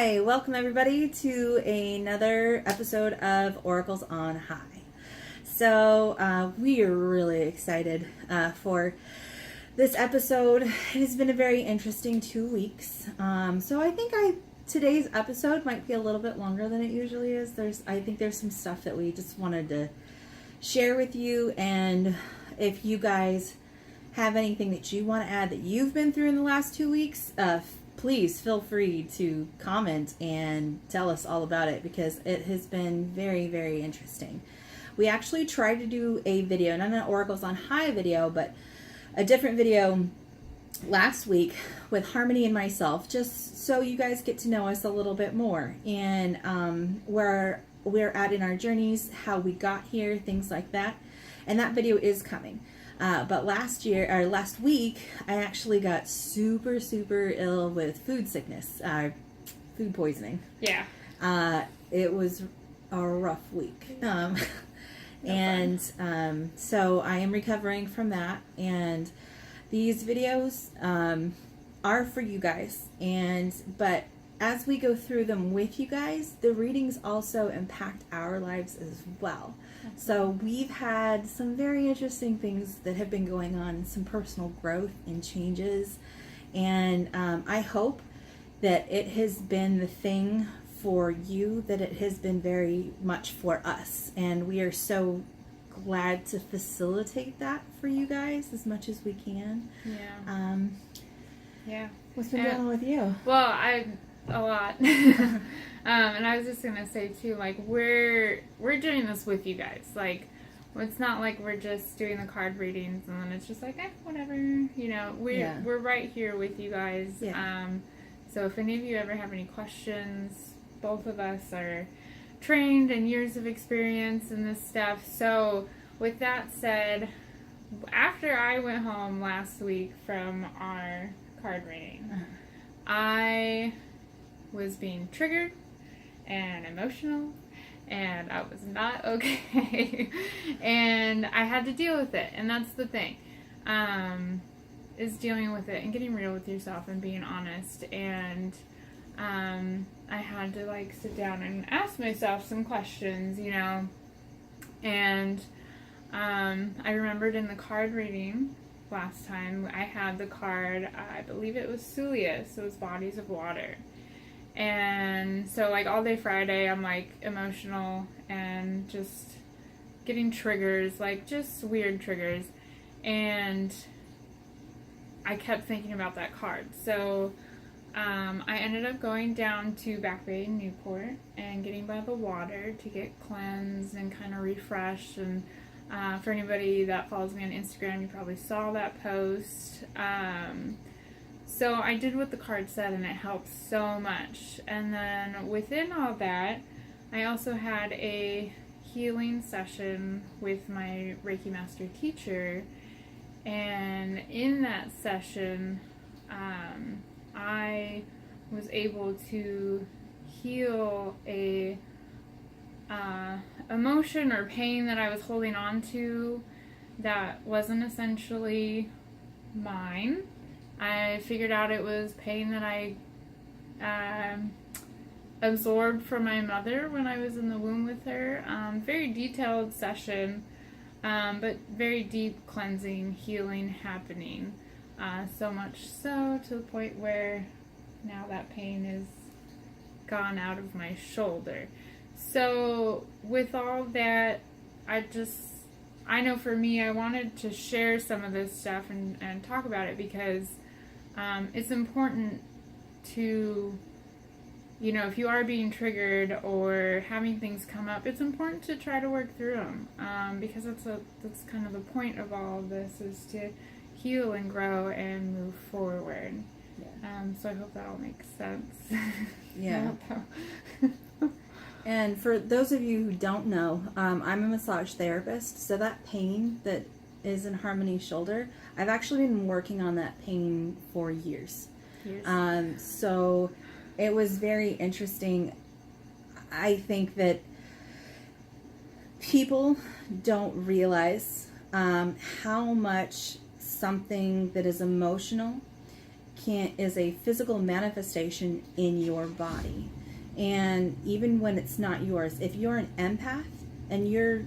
Hi, welcome everybody to another episode of Oracles on High. So we are really excited for this episode. It has been a very interesting 2 weeks. So I think today's episode might be a little bit longer than it usually is. I think there's some stuff that we just wanted to share with you, and if you guys have anything that you want to add that you've been through in the last 2 weeks, please feel free to comment and tell us all about it, because it has been very, very interesting. We actually tried to do a video, not an Oracles on High video, but a different video last week with Harmony and myself, just so you guys get to know us a little bit more, and where we're at in our journeys, how we got here, things like that. And that video is coming. But last week, I actually got super, super ill with food sickness, food poisoning. Yeah. It was a rough week. So I am recovering from that. And these videos are for you guys. But as we go through them with you guys, the readings also impact our lives as well. So we've had some very interesting things that have been going on, some personal growth and changes, and I hope that it has been the thing for you that it has been very much for us, and we are so glad to facilitate that for you guys as much as we can. Yeah. Yeah. What's been going on with you? Well, a lot. And I was just gonna say too, like we're doing this with you guys. Like, it's not like we're just doing the card readings and then it's just like, whatever. You know, we're right here with you guys. Yeah. So if any of you ever have any questions, both of us are trained and years of experience in this stuff. So with that said, after I went home last week from our card reading, I was being triggered and emotional, and I was not okay. And I had to deal with it, and that's the thing, is dealing with it and getting real with yourself and being honest. And I had to like sit down and ask myself some questions, you know. And I remembered in the card reading last time I had the card, I believe it was Sulius, so it was Bodies of Water. And so like all day Friday I'm like emotional and just getting triggers, like just weird triggers, and I kept thinking about that card. So I ended up going down to Back Bay in Newport and getting by the water to get cleansed and kind of refreshed. And for anybody that follows me on Instagram, you probably saw that post. So I did what the card said, and it helped so much. And then within all that, I also had a healing session with my Reiki Master teacher. And in that session, I was able to heal a emotion or pain that I was holding on to that wasn't essentially mine. I figured out it was pain that I absorbed from my mother when I was in the womb with her. Very detailed session, but very deep cleansing, healing happening. So much so to the point where now that pain is gone out of my shoulder. So with all that, I know for me, I wanted to share some of this stuff and talk about it, because it's important to, you know, if you are being triggered or having things come up, it's important to try to work through them, because that's kind of the point of all of this, is to heal and grow and move forward. Yeah. So I hope that all makes sense. Yeah. And for those of you who don't know, I'm a massage therapist, so that pain that is in Harmony's shoulder, I've actually been working on that pain for years. So it was very interesting. I think that people don't realize how much something that is emotional is a physical manifestation in your body. And even when it's not yours, if you're an empath and you're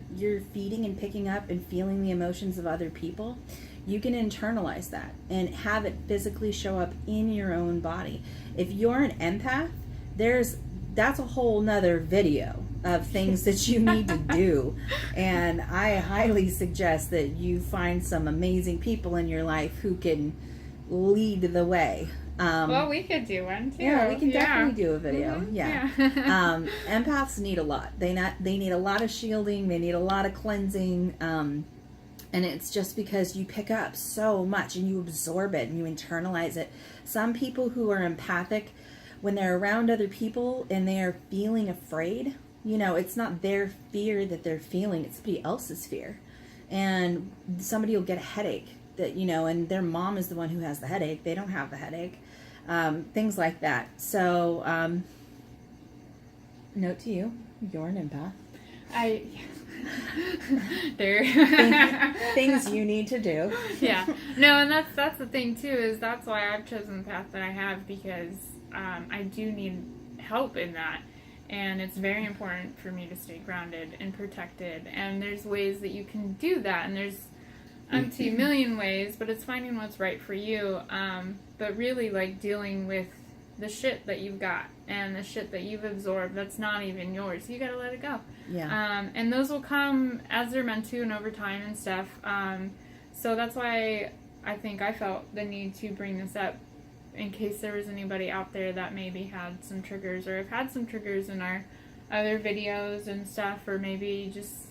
feeding and picking up and feeling the emotions of other people, you can internalize that and have it physically show up in your own body. If you're an empath, that's a whole nother video of things that you need to do. And I highly suggest that you find some amazing people in your life who can lead the way. Well, we could do one too. Yeah, we can definitely do a video. Mm-hmm. Yeah. Empaths need a lot. They need a lot of shielding. They need a lot of cleansing. And it's just because you pick up so much and you absorb it and you internalize it. Some people who are empathic, when they're around other people and they are feeling afraid, it's not their fear that they're feeling, it's somebody else's fear. And somebody will get a headache and their mom is the one who has the headache. They don't have the headache. Things like that. So, note to you, you're an empath. Things you need to do. Yeah. No, and that's the thing too, is that's why I've chosen the path that I have, because I do need help in that. And it's very important for me to stay grounded and protected. And there's ways that you can do that. And there's a million ways, but it's finding what's right for you. But really, like, dealing with the shit that you've got and the shit that you've absorbed that's not even yours. You gotta let it go. Yeah. And those will come as they're meant to and over time and stuff. So that's why I think I felt the need to bring this up, in case there was anybody out there that maybe had some triggers, or have had some triggers in our other videos and stuff, or maybe just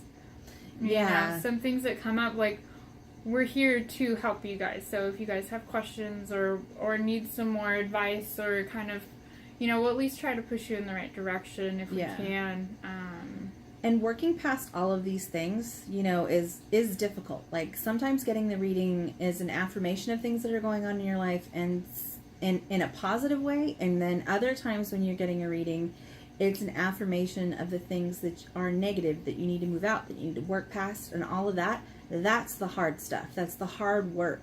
some things that come up. Like, we're here to help you guys. So if you guys have questions or need some more advice, or kind of, we'll at least try to push you in the right direction if we can. And working past all of these things, is difficult. Like, sometimes getting the reading is an affirmation of things that are going on in your life, and in a positive way. And then other times when you're getting a reading, it's an affirmation of the things that are negative, that you need to move out, that you need to work past, and all of that. That's the hard stuff. That's the hard work.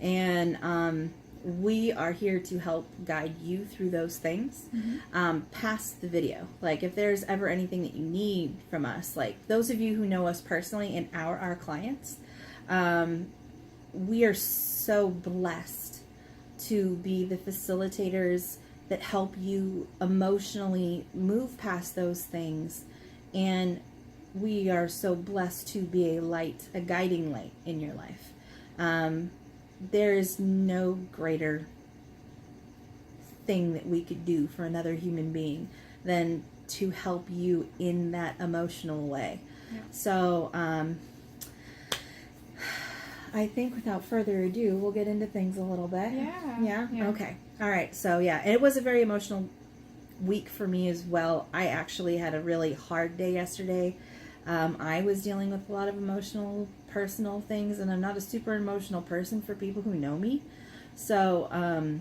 And we are here to help guide you through those things, past the video. Like, if there's ever anything that you need from us, like those of you who know us personally and our clients, we are so blessed to be the facilitators that help you emotionally move past those things. And we are so blessed to be a light, a guiding light in your life. There is no greater thing that we could do for another human being than to help you in that emotional way. Yeah. So, I think without further ado, we'll get into things a little bit. Yeah? Okay. All right. So, and it was a very emotional week for me as well. I actually had a really hard day yesterday. I was dealing with a lot of emotional, personal things, and I'm not a super emotional person for people who know me. So,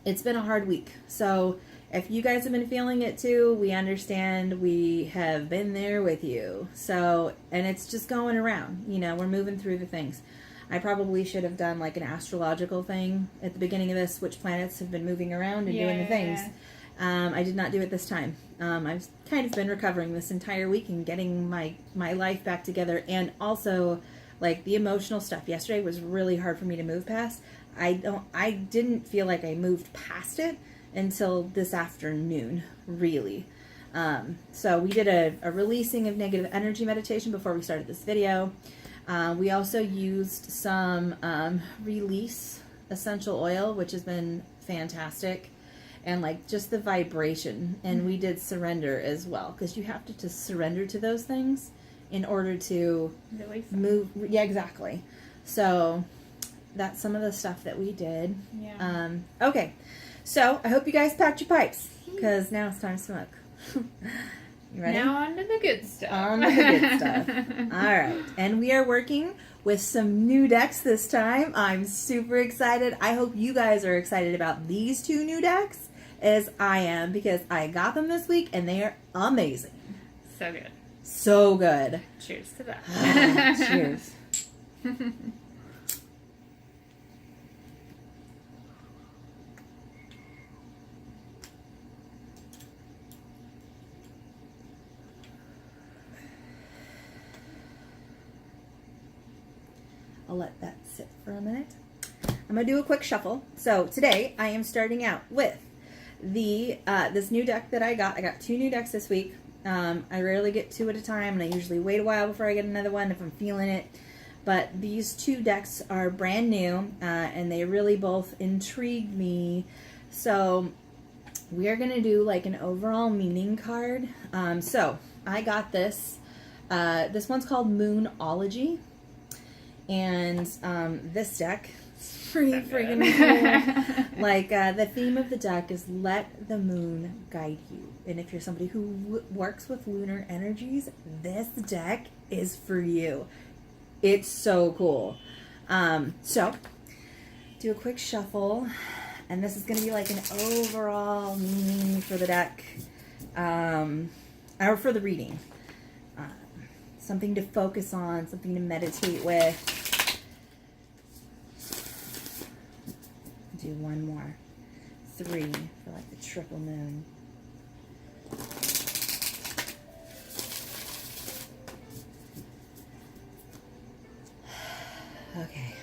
it's been a hard week. So, if you guys have been feeling it too, we understand. We have been there with you. So, and it's just going around. We're moving through the things. I probably should have done like an astrological thing at the beginning of this, which planets have been moving around and doing the things. I did not do it this time. I've kind of been recovering this entire week and getting my life back together. And also, like, the emotional stuff yesterday was really hard for me to move past. I didn't feel like I moved past it until this afternoon, really. So we did a releasing of negative energy meditation before we started this video. We also used some release essential oil, which has been fantastic. And like just the vibration. And we did surrender as well, because you have to surrender to those things in order to move. Yeah, exactly. So that's some of the stuff that we did. Yeah. Okay. So I hope you guys packed your pipes, because now it's time to smoke. You ready? Now on to the good stuff. On to the good stuff. All right. And we are working with some new decks this time. I'm super excited. I hope you guys are excited about these two new decks as I am, because I got them this week and they are amazing. So good. So good. Cheers to that. Cheers. I'll let that sit for a minute. I'm going to do a quick shuffle. So today I am starting out with the this new deck that I got. I got 2 new decks this week. I rarely get 2 at a time, and I usually wait a while before I get another one if I'm feeling it. But these 2 decks are brand new, and they really both intrigued me. So we are going to do like an overall meaning card. So I got this. This one's called Moonology. And this deck is pretty freaking cool. Like, the theme of the deck is let the moon guide you. And if you're somebody who works with lunar energies, this deck is for you. It's so cool. So, do a quick shuffle. And this is going to be like an overall meaning for the deck. Or for the reading. Something to focus on, something to meditate with. Do one more. 3 for like the triple moon. Okay.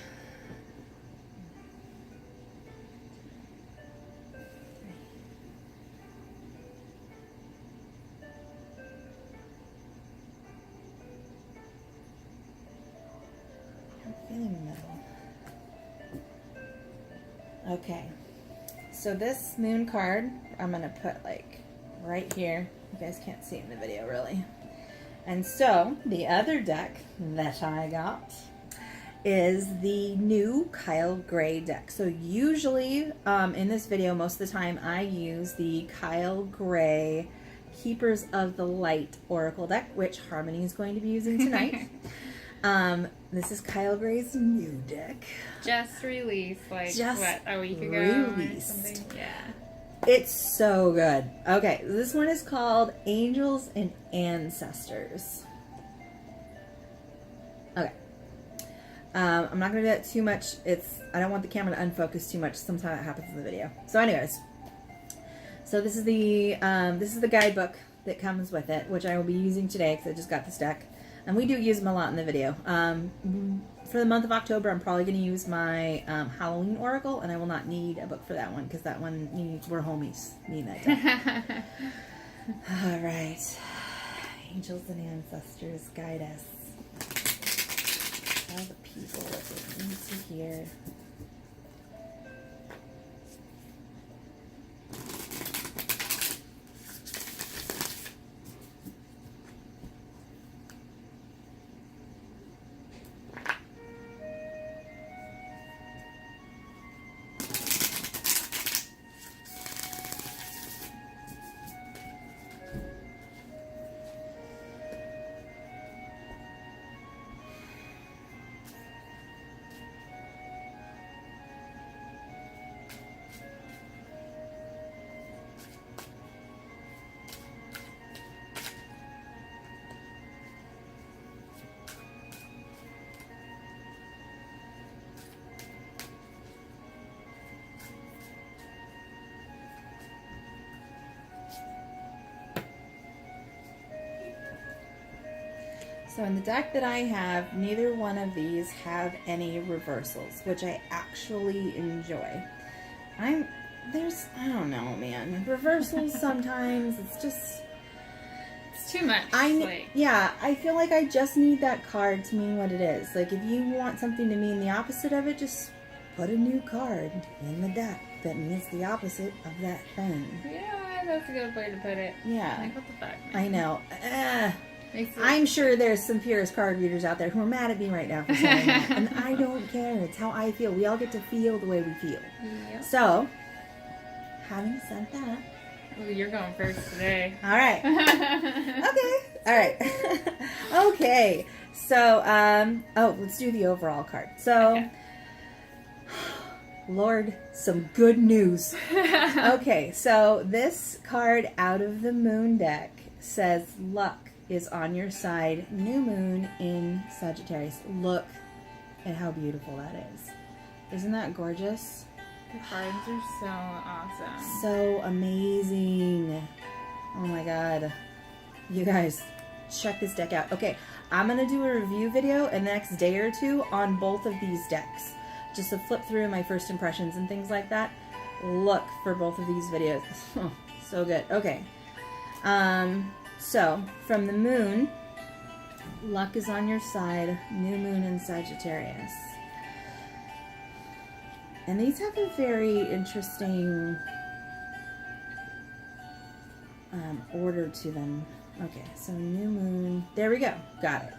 Feeling the middle. Okay, so this moon card I'm gonna put like right here. You guys can't see it in the video really. And so the other deck that I got is the new Kyle Gray deck. So usually in this video, most of the time I use the Kyle Gray Keepers of the Light Oracle deck, which Harmony is going to be using tonight. This is Kyle Gray's new deck. Just released, like, what, a week ago or something? Yeah. It's so good. Okay, this one is called Angels and Ancestors. Okay. I'm not going to do that too much. I don't want the camera to unfocus too much. Sometimes that happens in the video. So anyways. So this is the guidebook that comes with it, which I will be using today because I just got this deck. And we do use them a lot in the video. For the month of October, I'm probably going to use my Halloween Oracle, and I will not need a book for that one, because that one, we're homies. Need that deck. All right. Angels and Ancestors, guide us. All the people that we need to hear. So in the deck that I have, neither one of these have any reversals, which I actually enjoy. I don't know, man. Reversals sometimes, it's too much. Yeah, I feel like I just need that card to mean what it is. Like, if you want something to mean the opposite of it, just put a new card in the deck that means the opposite of that thing. Yeah, that's a good way to put it. Yeah. Like, what the fuck, man? I know. I'm sure there's some purist card readers out there who are mad at me right now for saying that. And I don't care. It's how I feel. We all get to feel the way we feel. Yep. So, having said that. Well, you're going first today. All right. Okay. All right. Okay. So, let's do the overall card. So, okay. Lord, some good news. Okay. So, this card out of the moon deck says luck is on your side. New moon in Sagittarius. Look at how beautiful that is. Isn't that gorgeous? The cards are so awesome. So amazing. Oh my god. You guys, check this deck out. Okay, I'm going to do a review video in the next day or two on both of these decks. Just to flip through my first impressions and things like that. Look for both of these videos. So good. Okay. So, from the moon, luck is on your side. New moon in Sagittarius. And these have a very interesting order to them. Okay, so new moon. There we go. Got it.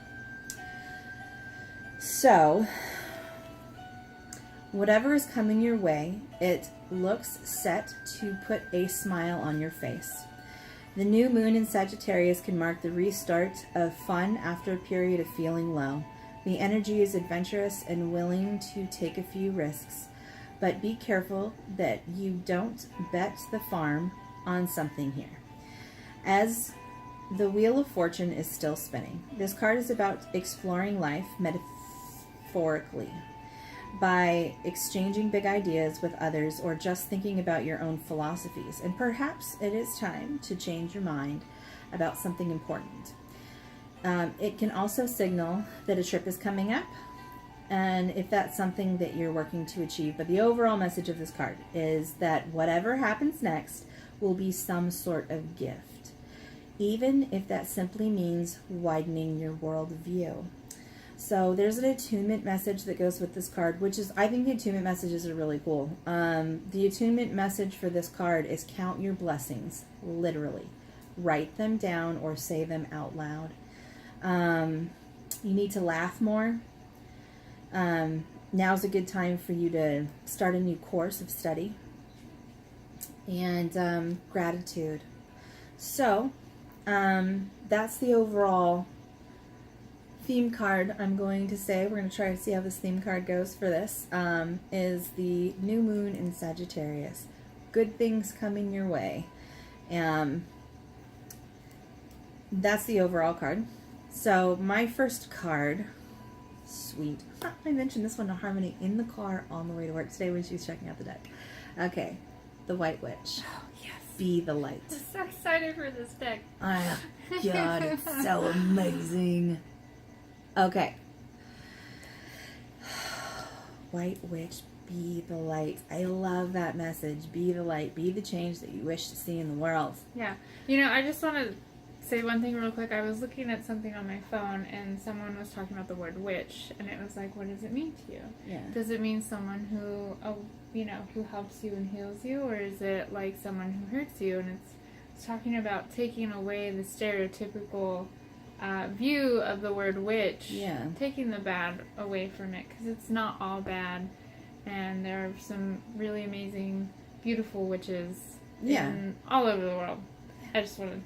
So, whatever is coming your way, it looks set to put a smile on your face. The new moon in Sagittarius can mark the restart of fun after a period of feeling low. The energy is adventurous and willing to take a few risks, but be careful that you don't bet the farm on something here. As the Wheel of Fortune is still spinning, this card is about exploring life metaphorically by exchanging big ideas with others or just thinking about your own philosophies. And perhaps it is time to change your mind about something important. It can also signal that a trip is coming up, and if that's something that you're working to achieve. But the overall message of this card is that whatever happens next will be some sort of gift, even if that simply means widening your worldview. So there's an attunement message that goes with this card, which is, I think the attunement messages are really cool. The attunement message for this card is count your blessings, literally. Write them down or say them out loud. You need to laugh more. Now's a good time for you to start a new course of study. And gratitude. So, that's the overall theme card. I'm going to say, we're going to try to see how this theme card goes for this, is the new moon in Sagittarius. Good things coming your way. That's the overall card. So my first card, sweet. I mentioned this one to Harmony in the car on the way to work today when she was checking out the deck. Okay, the White Witch. Oh, yes. Be the light. I'm so excited for this deck. Oh, God, it's so amazing. Okay. White Witch, be the light. I love that message. Be the light. Be the change that you wish to see in the world. Yeah. You know, I just want to say one thing real quick. I was looking at something on my phone and someone was talking about the word witch, and it was like, what does it mean to you? Yeah. Does it mean someone who, who helps you and heals you, or is it like someone who hurts you? And it's talking about taking away the stereotypical view of the word witch, Yeah. taking the bad away from it, because it's not all bad, and there are some really amazing, beautiful witches all over the world. I just wanted,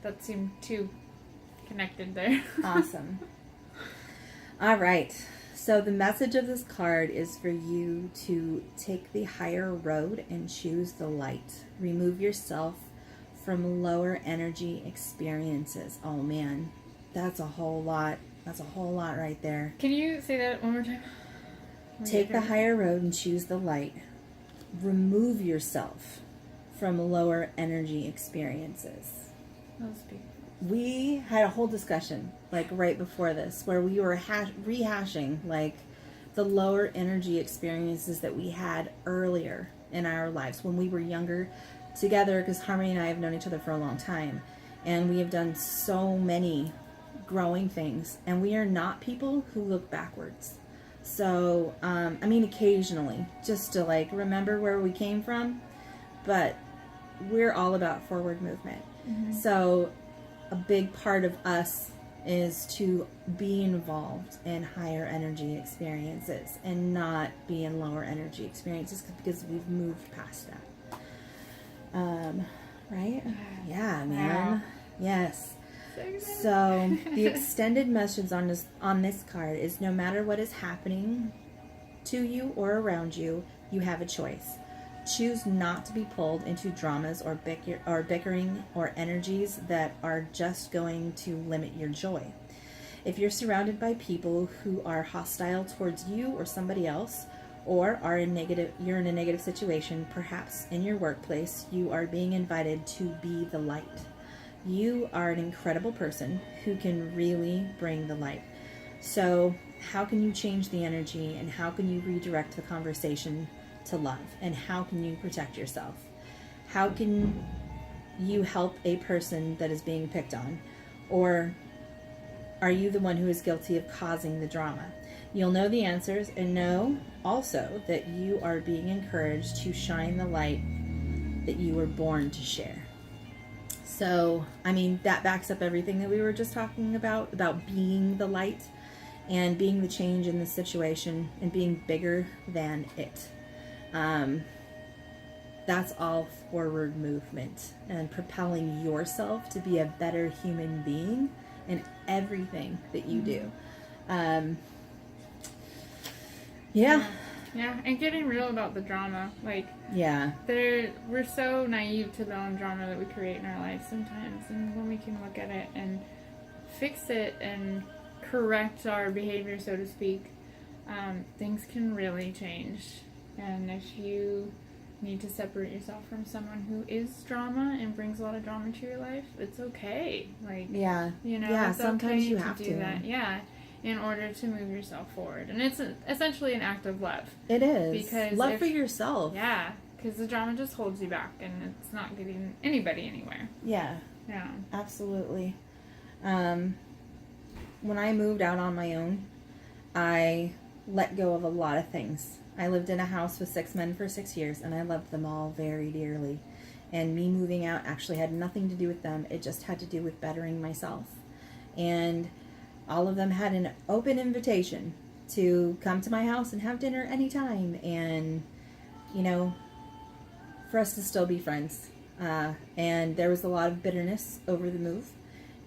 that seemed too connected there. Awesome. All right. So the message of this card is for you to take the higher road and choose the light. Remove yourself from lower energy experiences. Oh man, that's a whole lot. That's a whole lot right there. Can you say that one more time? Take the higher road and choose the light. Remove yourself from lower energy experiences. That was beautiful. We had a whole discussion, like right before this, where we were rehashing like the lower energy experiences that we had earlier in our lives when we were younger together, because Harmony and I have known each other for a long time, and we have done so many growing things, and we are not people who look backwards. So, I mean, occasionally, just to like remember where we came from, but we're all about forward movement. Mm-hmm. So a big part of us is to be involved in higher energy experiences and not be in lower energy experiences, because we've moved past that. Right? Yeah, man. Wow. Yes. So the extended message on this card is, no matter what is happening to you or around you, you have a choice. Choose not to be pulled into dramas or bickering or energies that are just going to limit your joy. If you're surrounded by people who are hostile towards you or somebody else, or you're in a negative situation, perhaps in your workplace, you are being invited to be the light. you are an incredible person who can really bring the light. So how can you change the energy, and how can you redirect the conversation to love, and how can you protect yourself? How can you help a person that is being picked on? Or are you the one who is guilty of causing the drama? You'll know the answers, and know also that you are being encouraged to shine the light that you were born to share. So, I mean, that backs up everything that we were just talking about being the light and being the change in the situation and being bigger than it. That's all forward movement and propelling yourself to be a better human being in everything that you do. Yeah, and getting real about the drama. Like, yeah, we're so naive to the own drama that we create in our lives sometimes, and when we can look at it and fix it and correct our behavior, so to speak, things can really change. And if you need to separate yourself from someone who is drama and brings a lot of drama to your life, it's okay. Like, yeah, you know, yeah. it's Sometimes okay you have do to. that. Yeah, in order to move yourself forward, and it's essentially an act of love. It is because love for yourself. Yeah, because the drama just holds you back, and it's not getting anybody anywhere. Yeah, Yeah, absolutely. When I moved out on my own, I let go of a lot of things. I lived in a house with 6 men for 6 years, and I loved them all very dearly. And me moving out actually had nothing to do with them. It just had to do with bettering myself. And all of them had an open invitation to come to my house and have dinner anytime. And, you know, for us to still be friends. And there was a lot of bitterness over the move.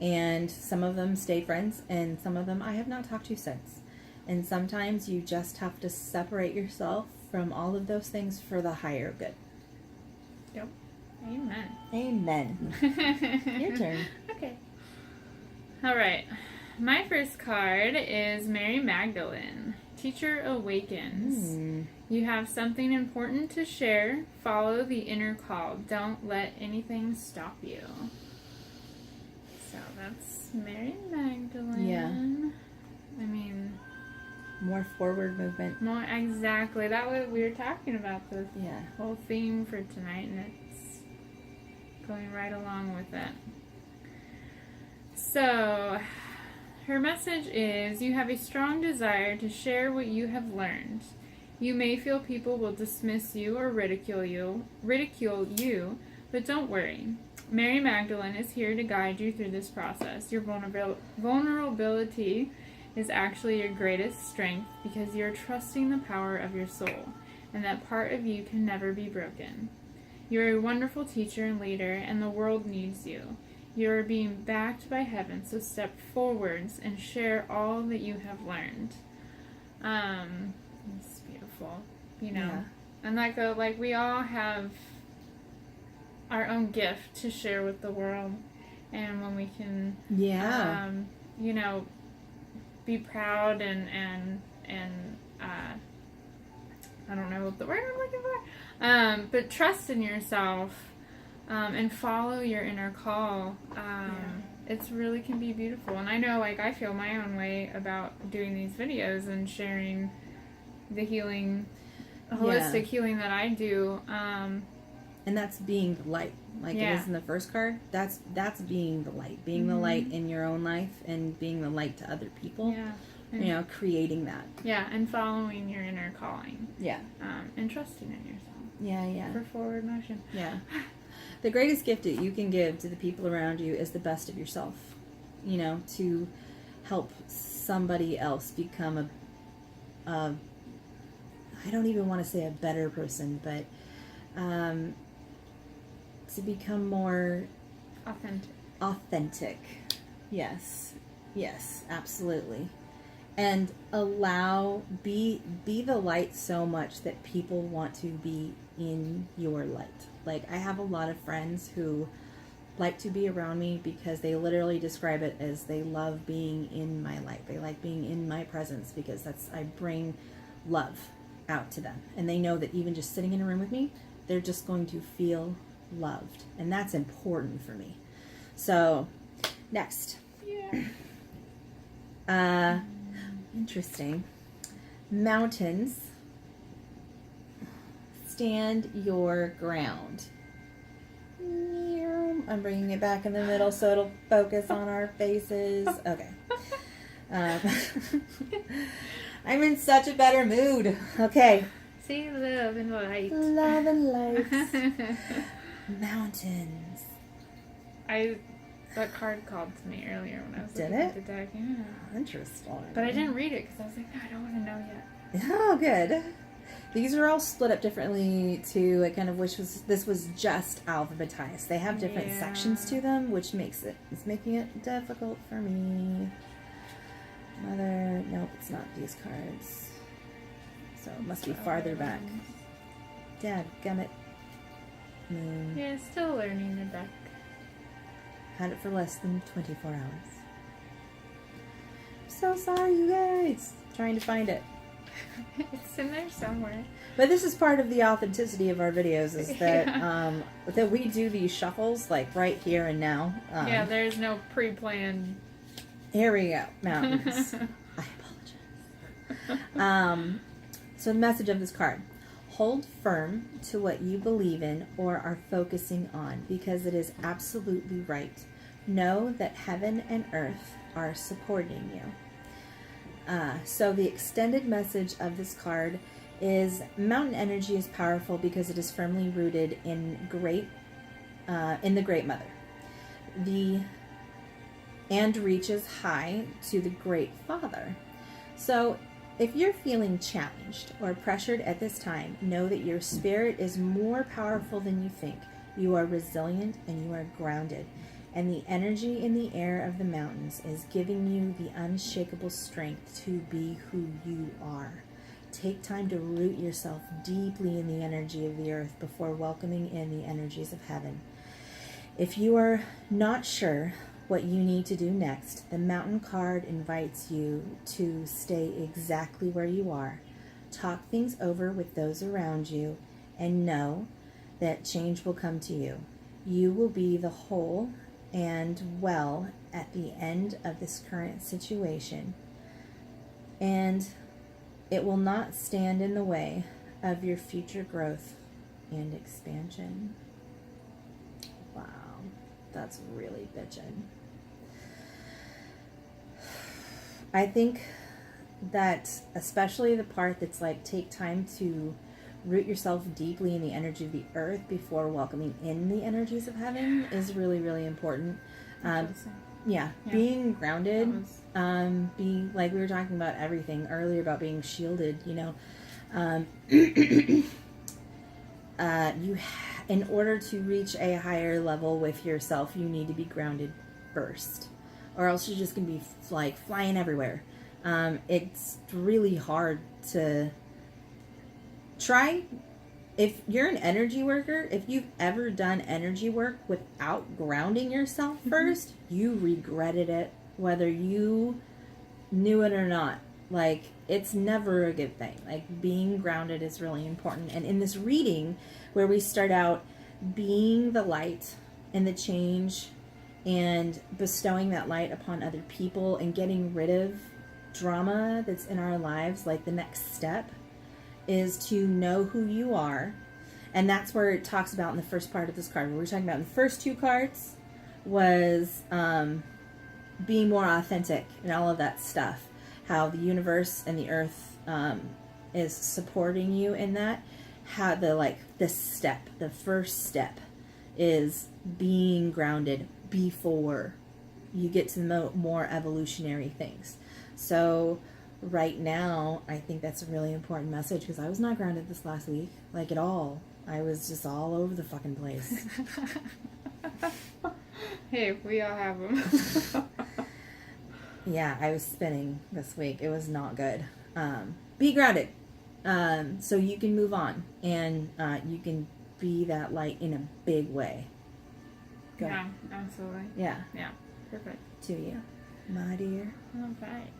And some of them stayed friends, and some of them I have not talked to since. And sometimes you just have to separate yourself from all of those things for the higher good. Yep. Amen. Amen. Your turn. Okay. All right. My first card is Mary Magdalene. Teacher awakens. You have something important to share. Follow the inner call. Don't let anything stop you. So that's Mary Magdalene. Yeah. I mean, more forward movement. More exactly. That was, we were talking about the Yeah. whole theme for tonight, and it's going right along with it. So, her message is, you have a strong desire to share what you have learned. You may feel people will dismiss you or ridicule you, but don't worry. Mary Magdalene is here to guide you through this process. Your vulnerability is actually your greatest strength, because you're trusting the power of your soul, and that part of you can never be broken. You're a wonderful teacher and leader, and the world needs you. You're being backed by heaven, so step forwards and share all that you have learned. It's beautiful, you know. Yeah. And like we all have our own gift to share with the world, and when we can, you know, be proud and I don't know what the word I'm looking for, but trust in yourself, and follow your inner call. It really can be beautiful. And I know, like, I feel my own way about doing these videos and sharing the healing, holistic healing that I do. And that's being the light, like it is in the first card. That's being the light, being the light in your own life, and being the light to other people. And, you know, creating that. And following your inner calling. And trusting in yourself. For forward motion. The greatest gift that you can give to the people around you is the best of yourself. You know, to help somebody else become I don't even want to say a better person, but to become more authentic. Yes, absolutely. And be the light so much that people want to be in your light. Like, I have a lot of friends who like to be around me because they literally describe it as they love being in my light. They like being in my presence because I bring love out to them. And they know that even just sitting in a room with me, they're just going to feel loved. And that's important for me. So, next. Yeah. Interesting. Mountains. Stand your ground. I'm bringing it back in the middle so it'll focus on our faces. Okay. I'm in such a better mood. Okay. See, love and light. Love and light. Mountains. That card called to me earlier when I was Did looking at it? the deck. Yeah. Interesting. But I didn't read it because I was like, no, I don't want to know yet. Oh, good. These are all split up differently too. I kind of wish this was just alphabetized. They have different sections to them, which it's making it difficult for me. Mother, nope, it's not these cards. So it must be farther back. Dadgummit. Moon. Yeah, still learning the deck. Had it for less than 24 hours. I'm so sorry, you guys. Trying to find it. It's in there somewhere. But this is part of the authenticity of our videos, is that that we do these shuffles like right here and now. Yeah, there's no pre-planned. Here we go, mountains. I apologize. So the message of this card: hold firm to what you believe in or are focusing on, because it is absolutely right. Know that heaven and earth are supporting you. So the extended message of this card is mountain energy is powerful because it is firmly rooted in the Great Mother, and reaches high to the Great Father. So if you're feeling challenged or pressured at this time, know that your spirit is more powerful than you think. You are resilient and you are grounded. And the energy in the air of the mountains is giving you the unshakable strength to be who you are. Take time to root yourself deeply in the energy of the earth before welcoming in the energies of heaven. If you are not sure what you need to do next, the mountain card invites you to stay exactly where you are. Talk things over with those around you and know that change will come to you. You will be the whole and well at the end of this current situation, and it will not stand in the way of your future growth and expansion. Wow, that's really bitchin'. I think that especially the part that's like, take time to root yourself deeply in the energy of the earth before welcoming in the energies of heaven is really, really important. Being grounded, being, like we were talking about everything earlier about being shielded, in order to reach a higher level with yourself, you need to be grounded first, or else you're just gonna be like flying everywhere. It's really hard to try. If you're an energy worker, if you've ever done energy work without grounding yourself first, you regretted it, whether you knew it or not. Like, it's never a good thing. Like, being grounded is really important. And in this reading, where we start out being the light and the change and bestowing that light upon other people and getting rid of drama that's in our lives, like the next step is to know who you are. And that's where it talks about in the first part of this card. What we're talking about in the first two cards was being more authentic and all of that stuff. How the universe and the earth is supporting you in that. How the first step is being grounded before you get to the more evolutionary things. So right now, I think that's a really important message, because I was not grounded this last week, like at all. I was just all over the fucking place. Hey, we all have them. Yeah, I was spinning this week. It was not good. Be grounded, so you can move on, and you can be that light in a big way. Go. Yeah, absolutely. Yeah. Yeah, perfect. To you, my dear. All right.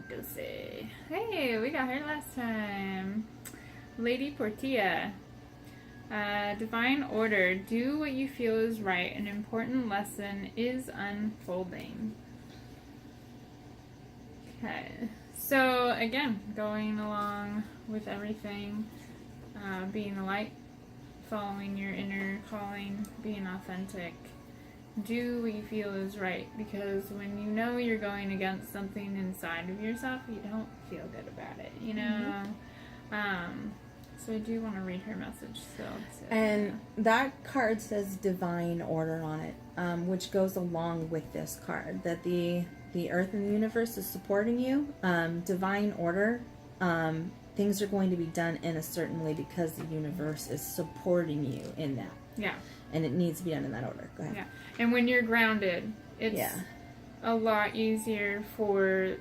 Go see. Hey, we got her last time. Lady Portilla. Divine order. Do what you feel is right. An important lesson is unfolding. Okay. So, again, going along with everything, being the light, following your inner calling, being authentic. Do what you feel is right, because when you know you're going against something inside of yourself, you don't feel good about it, you know? So I do want to read her message still. So, And that card says divine order on it, which goes along with this card, that the earth and the universe is supporting you. Divine order, things are going to be done in a certain way because the universe is supporting you in that. Yeah. And it needs to be done in that order. Go ahead. Yeah. And when you're grounded, it's a lot easier for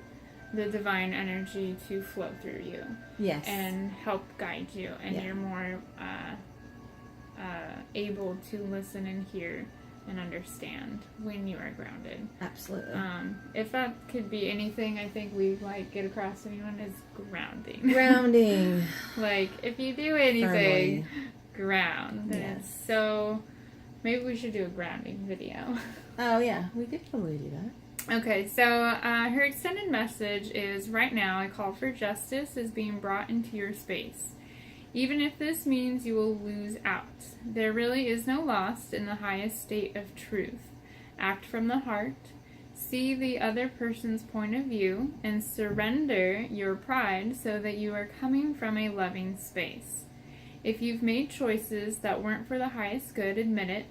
the divine energy to flow through you. Yes. And help guide you. And you're more able to listen and hear and understand when you are grounded. Absolutely. If that could be anything, I think we get across to anyone is grounding. Grounding. Like, if you do anything, Firmly. Ground. Yes. So maybe we should do a grounding video. Oh yeah, we could probably do that. Okay, so her extended message is, right now I call for justice is being brought into your space. Even if this means you will lose out, there really is no loss in the highest state of truth. Act from the heart, see the other person's point of view, and surrender your pride so that you are coming from a loving space. If you've made choices that weren't for the highest good, admit it.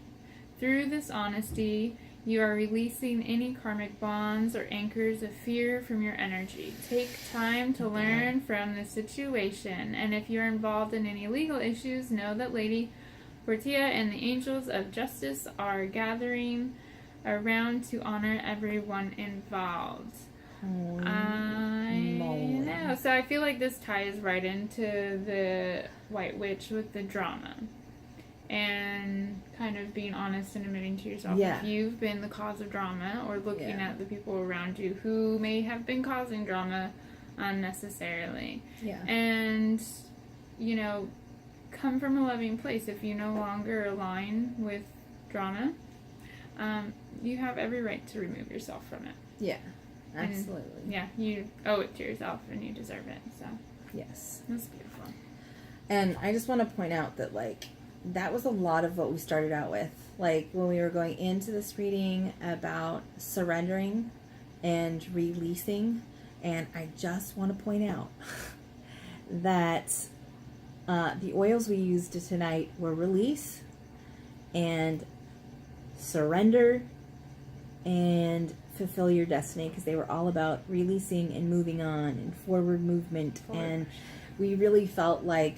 Through this honesty, you are releasing any karmic bonds or anchors of fear from your energy. Take time to learn from the situation, and if you're involved in any legal issues, know that Lady Portia and the angels of justice are gathering around to honor everyone involved. I know. So I feel like this ties right into the White Witch with the drama. And kind of being honest and admitting to yourself if you've been the cause of drama, or looking at the people around you who may have been causing drama unnecessarily. Yeah. And, you know, come from a loving place. If you no longer align with drama, you have every right to remove yourself from it. Yeah, absolutely. And, you owe it to yourself and you deserve it. So, yes. That's beautiful. And I just want to point out that, that was a lot of what we started out with. When we were going into this reading about surrendering and releasing. And I just want to point out that the oils we used tonight were release and surrender and fulfill your destiny, because they were all about releasing and moving on and forward movement. And we really felt like